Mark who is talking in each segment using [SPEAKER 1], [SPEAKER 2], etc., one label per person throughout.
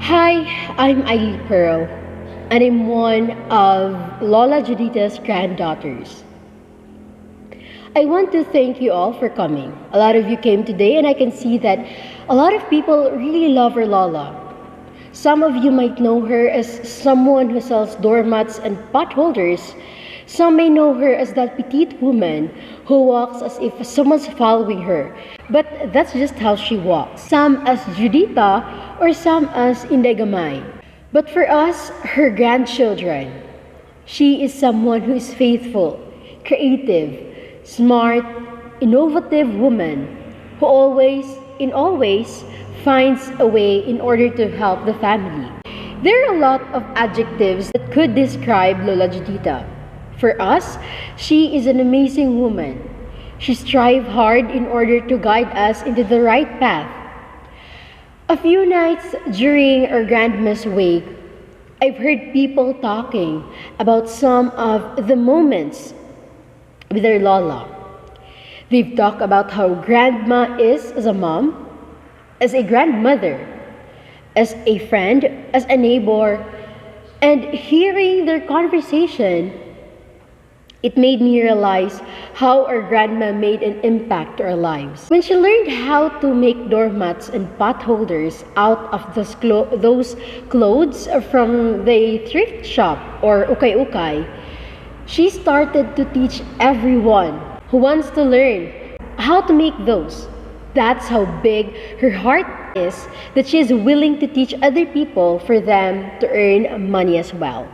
[SPEAKER 1] Hi, I'm Ailee Pearl, and I'm one of Lola Judita's granddaughters. I want to thank you all for coming. A lot of you came today, and I can see that a lot of people really love our Lola. Some of you might know her as someone who sells doormats and potholders. Some may know her as that petite woman who walks as if someone's following her. But that's just how she walks. Some as Judita or some as Indegamay. But for us, her grandchildren, she is someone who is faithful, creative, smart, innovative woman who always, in all ways, finds a way in order to help the family. There are a lot of adjectives that could describe Lola Judita. For us, she is an amazing woman. She strives hard in order to guide us into the right path. A few nights during our grandma's wake, I've heard people talking about some of the moments with their Lola. They've talked about how grandma is as a mom, as a grandmother, as a friend, as a neighbor, and hearing their conversation, it made me realize how our grandma made an impact to our lives. When she learned how to make doormats and potholders out of those clothes from the thrift shop or ukay-ukay, she started to teach everyone who wants to learn how to make those. That's how big her heart is, that she is willing to teach other people for them to earn money as well.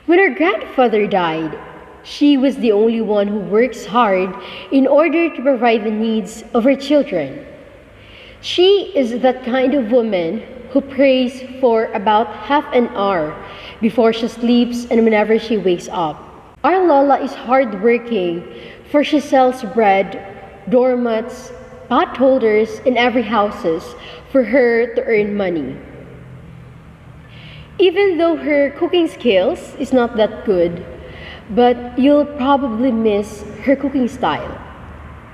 [SPEAKER 1] When her grandfather died, she was the only one who works hard in order to provide the needs of her children. She is that kind of woman who prays for about half an hour before she sleeps and whenever she wakes up. Our Lola is hardworking, for she sells bread, doormats, potholders in every houses for her to earn money. Even though her cooking skills is not that good, but you'll probably miss her cooking style.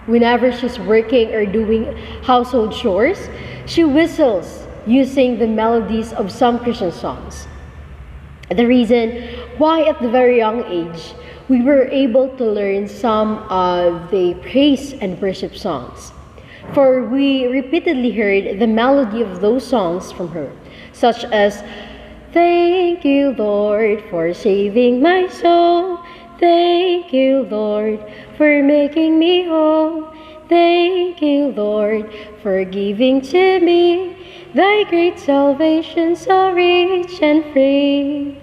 [SPEAKER 1] Whenever she's working or doing household chores, she whistles using the melodies of some Christian songs. The reason why at the very young age, we were able to learn some of the praise and worship songs. For we repeatedly heard the melody of those songs from her, such as, "Thank you, Lord, for saving my soul. Thank you, Lord, for making me whole. Thank you, Lord, for giving to me thy great salvation so rich and free."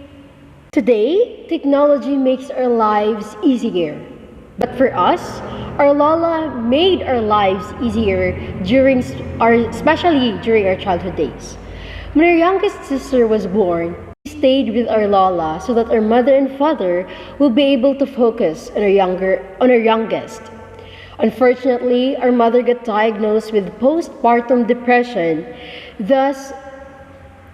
[SPEAKER 1] Today, technology makes our lives easier. But for us, our Lola made our lives easier especially during our childhood days. When our youngest sister was born, we stayed with our Lola so that our mother and father will be able to focus on our youngest. Unfortunately, our mother got diagnosed with postpartum depression. Thus,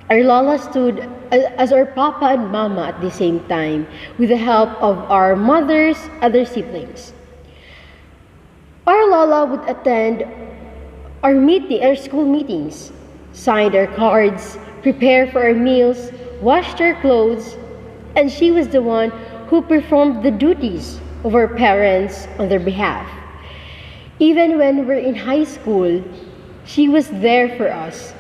[SPEAKER 1] our Lola stood as our papa and mama at the same time with the help of our mother's other siblings. Our Lola would attend our school meetings, signed our cards, prepared for our meals, washed our clothes, and she was the one who performed the duties of our parents on their behalf. Even when we're in high school, she was there for us.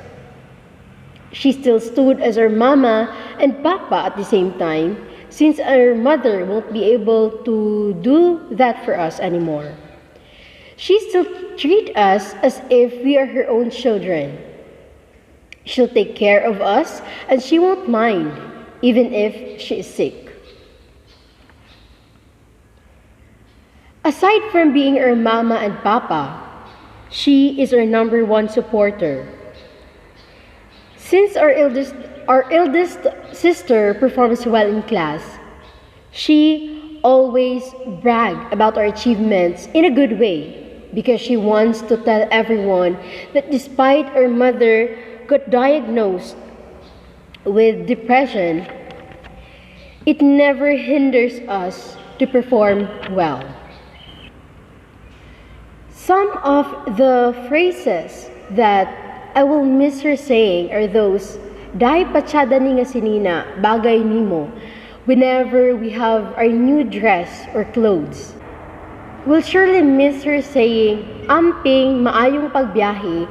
[SPEAKER 1] She still stood as our mama and papa at the same time, since our mother won't be able to do that for us anymore. She still treats us as if we are her own children. She'll take care of us, and she won't mind, even if she is sick. Aside from being our mama and papa, she is our number one supporter. Since our eldest sister performs well in class, she always brags about our achievements in a good way, because she wants to tell everyone that despite our mother got diagnosed with depression, it never hinders us to perform well. Some of the phrases that I will miss her saying are those, "Dahil patsyada ni nga sinina, bagay nimo," whenever we have our new dress or clothes. We'll surely miss her saying, "Amping maayong pagbiyahe,"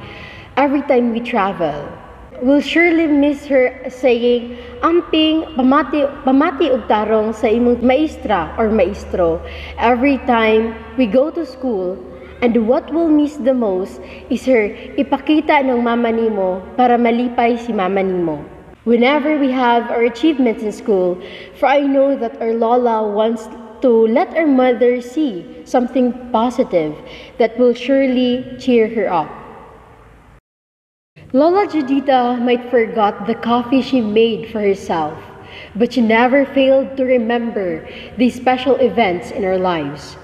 [SPEAKER 1] every time we travel. We'll surely miss her saying, "Amping pamati ug tarong sa imong maestra or maestro," every time we go to school. And what we'll miss the most is her ipakita ng mama nimo para malipay si mama nimo. Whenever we have our achievements in school, for I know that our Lola wants to let our mother see something positive that will surely cheer her up. Lola Judita might forgot the coffee she made for herself, but she never failed to remember these special events in our lives.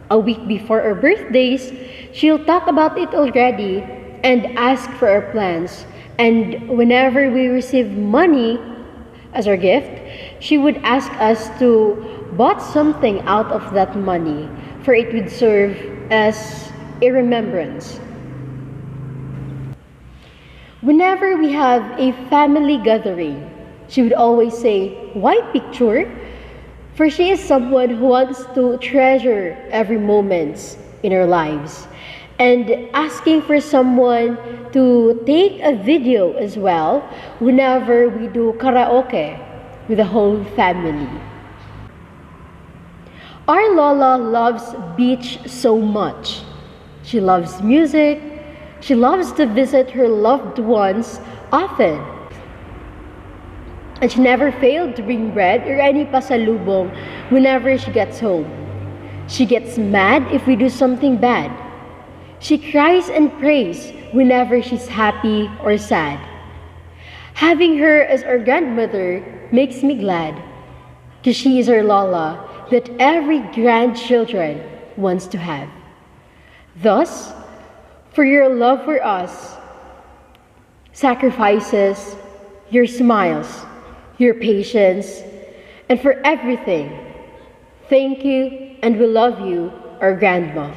[SPEAKER 1] A week before our birthdays, she'll talk about it already and ask for our plans. And whenever we receive money as our gift, she would ask us to bought something out of that money, for it would serve as a remembrance. Whenever we have a family gathering, she would always say, "Why picture?" For she is someone who wants to treasure every moment in her lives. And asking for someone to take a video as well whenever we do karaoke with the whole family. Our Lola loves beach so much. She loves music. She loves to visit her loved ones often. And she never failed to bring bread or any pasalubong whenever she gets home. She gets mad if we do something bad. She cries and prays whenever she's happy or sad. Having her as our grandmother makes me glad, because she is our Lola that every grandchildren wants to have. Thus, for your love for us, sacrifices, your smiles, your patience, and for everything, thank you, and we love you, our grandma.